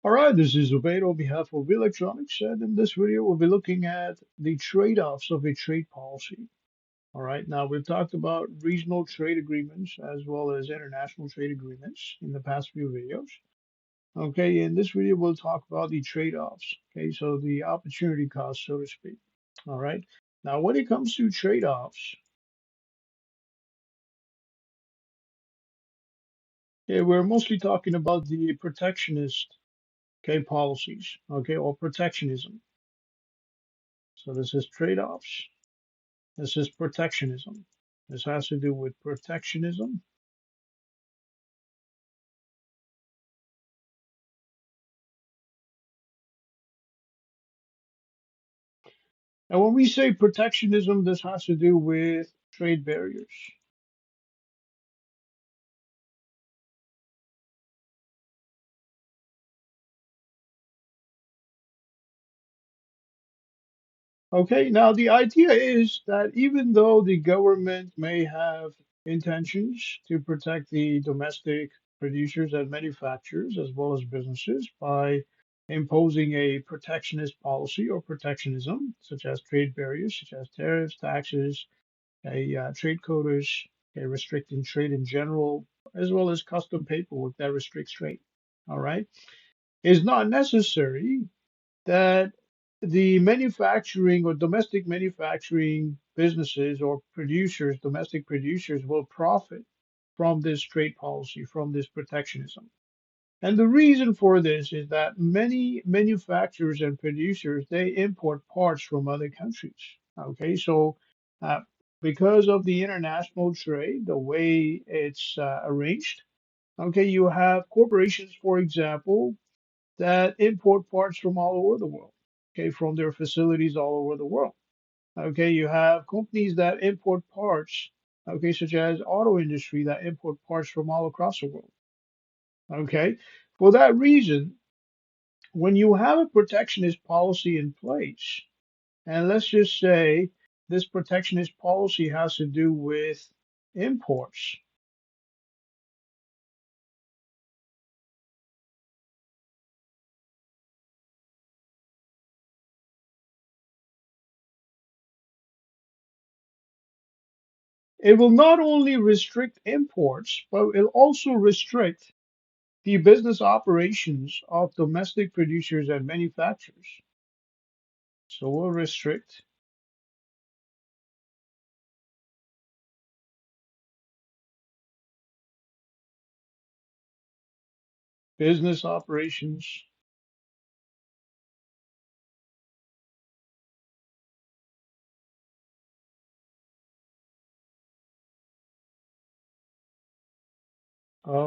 All right, this is Ubaid on behalf of Electronics, and in this video, we'll be looking at the trade-offs of a trade policy. All right, now we've talked about regional trade agreements as well as international trade agreements in the past few videos. Okay, in this video, we'll talk about the trade-offs. Okay, so the opportunity cost, so to speak. All right, now when it comes to trade-offs, okay, we're mostly talking about the protectionist, okay, policies, okay, or protectionism. So this is trade-offs. This is protectionism. This has to do with protectionism. And when we say protectionism, this has to do with trade barriers. Okay, now the idea is that even though the government may have intentions to protect the domestic producers and manufacturers as well as businesses by imposing a protectionist policy or protectionism, such as trade barriers, such as tariffs, taxes, trade quotas, restricting trade in general, as well as custom paperwork that restricts trade. All right. It's not necessary that the manufacturing or domestic manufacturing businesses or producers, domestic producers, will profit from this trade policy, from this protectionism. And the reason for this is that many manufacturers and producers they import parts from other countries. Okay, so uh, because of the international trade, the way it's arranged, okay, you have corporations, for example, that import parts from all over the world. Okay, from their facilities all over the world. Okay, you have companies that import parts. Okay, such as auto industry that import parts from all across the world. Okay, for that reason, when you have a protectionist policy in place, and let's just say this protectionist policy has to do with imports, it will not only restrict imports, but it will also restrict the business operations of domestic producers and manufacturers. So we'll restrict business operations.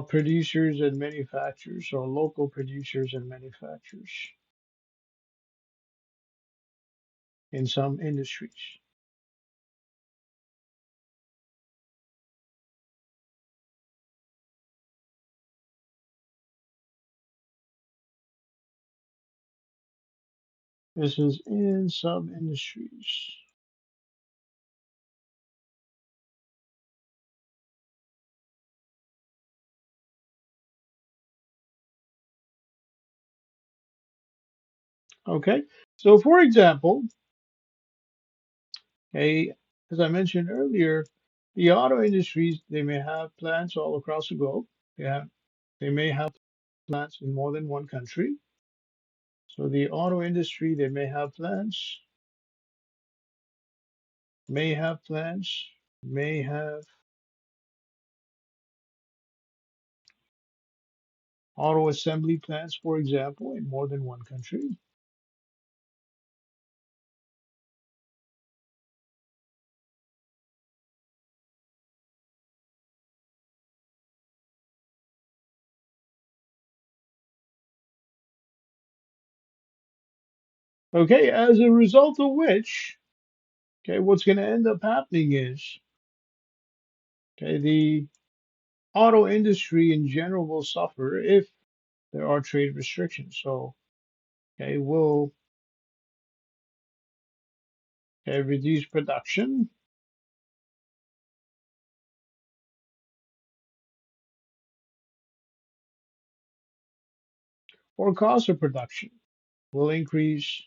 Producers and manufacturers, or local producers and manufacturers in some industries. This is in some industries. Okay, so for example, a, as I mentioned earlier, the auto industries, they may have plants all across the globe. They may have plants in more than one country. So the auto industry, they may have plants, may have auto assembly plants, for example, in more than one country. Okay, as a result of which, okay, what's going to end up happening is, okay, the auto industry in general will suffer if there are trade restrictions. So, okay, will okay, reduce production. or cost of production will increase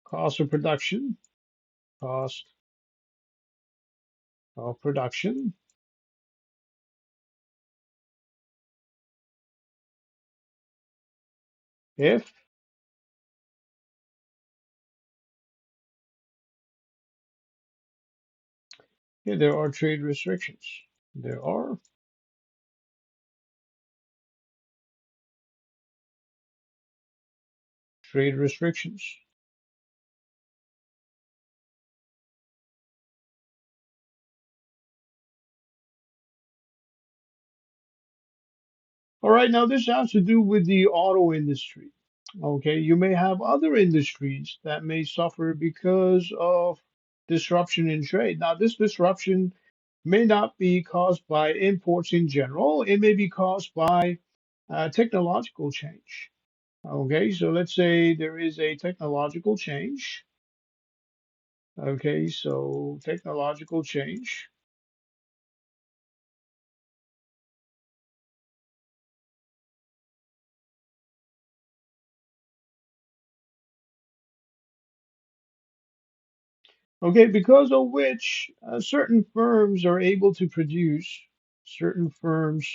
cost of production, cost of production if there are trade restrictions. There are trade restrictions. All right, now this has to do with the auto industry. Okay, you may have other industries that may suffer because of disruption in trade. Now, this disruption may not be caused by imports in general, it may be caused by technological change. Okay, so let's say there is a technological change. Okay, so technological change. Okay, because of which certain firms are able to produce, certain firms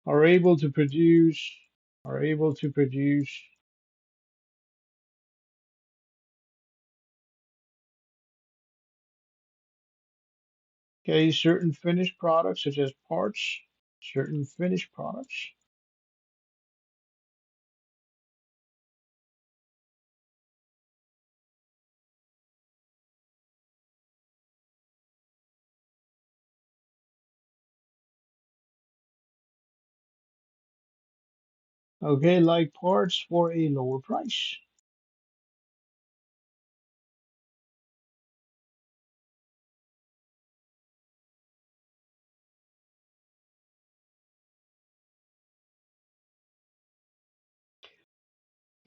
are able to produce, are able to produce, okay, certain finished products such as parts, certain finished products. Okay, like parts for a lower price.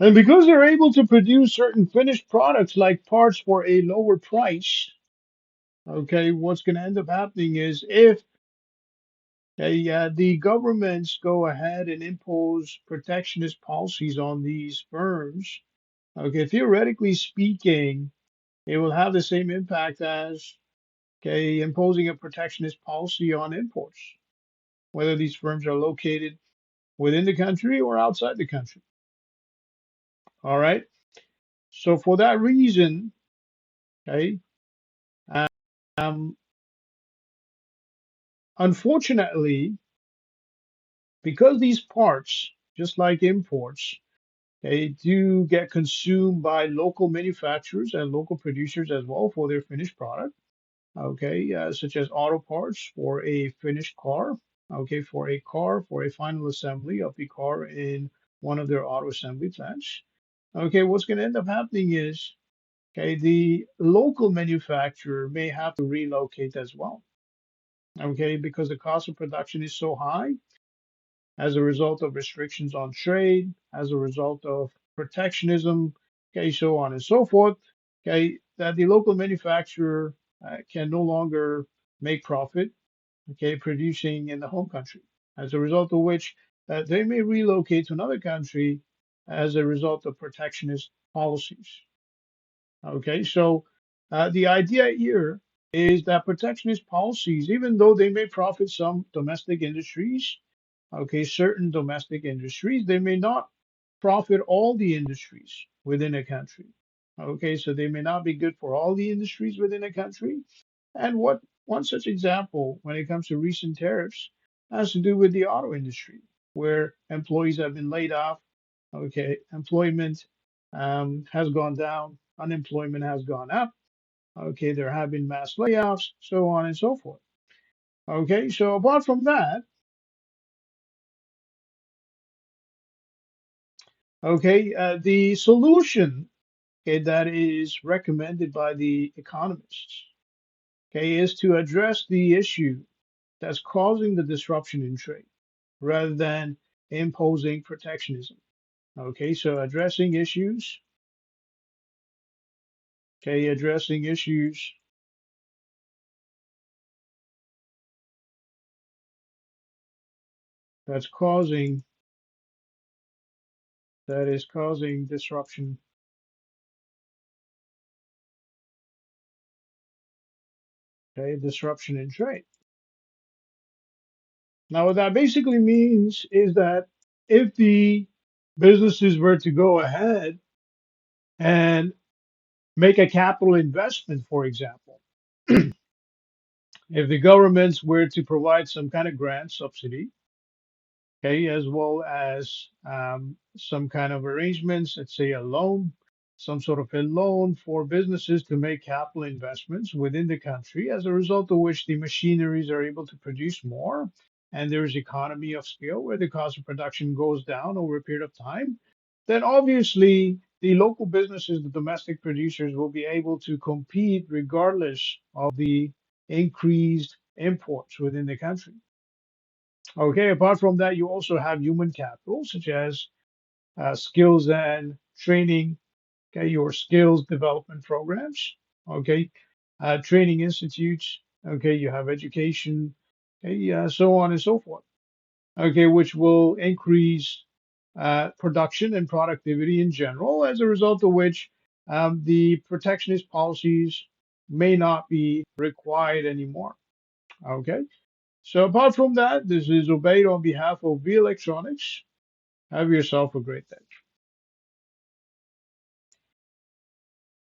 And because they're able to produce certain finished products like parts for a lower price, okay, what's going to end up happening is if the governments go ahead and impose protectionist policies on these firms, okay, theoretically speaking, it will have the same impact as, okay, imposing a protectionist policy on imports, whether these firms are located within the country or outside the country. All right. So for that reason, okay, um, unfortunately, because these parts, just like imports, they do get consumed by local manufacturers and local producers as well for their finished product. Okay, such as auto parts for a finished car. Okay, for a car, for a final assembly of the car in one of their auto assembly plants. Okay, what's going to end up happening is, okay, the local manufacturer may have to relocate as well. Okay, because the cost of production is so high as a result of restrictions on trade, as a result of protectionism, okay, so on and so forth, okay, that the local manufacturer can no longer make profit, okay, producing in the home country, as a result of which they may relocate to another country as a result of protectionist policies. Okay, so the idea here is that protectionist policies, even though they may profit some domestic industries, okay, certain domestic industries, they may not profit all the industries within a country. Okay, so they may not be good for all the industries within a country. And what one such example when it comes to recent tariffs has to do with the auto industry, where employees have been laid off. Okay, employment has gone down, unemployment has gone up. Okay, there have been mass layoffs, so on and so forth. Okay, so apart from that, okay, the solution, okay, that is recommended by the economists, okay, is to address the issue that's causing the disruption in trade rather than imposing protectionism. Okay, so addressing issues, okay, addressing issues that's causing that is causing disruption in trade. Now, what that basically means is that if the businesses were to go ahead and make a capital investment, for example, if the governments were to provide some kind of grant subsidy, okay, as well as some kind of arrangements, let's say a loan, some sort of a loan for businesses to make capital investments within the country, as a result of which the machineries are able to produce more, and there's economy of scale where the cost of production goes down over a period of time, then obviously the local businesses, the domestic producers, will be able to compete regardless of the increased imports within the country. Okay, apart from that, you also have human capital, such as skills and training, okay, your skills development programs, okay, training institutes, okay, you have education, okay, so on and so forth, okay, which will increase production and productivity in general, as a result of which the protectionist policies may not be required anymore, okay? So apart from that, this is Obeid on behalf of V Electronics. Have yourself a great day.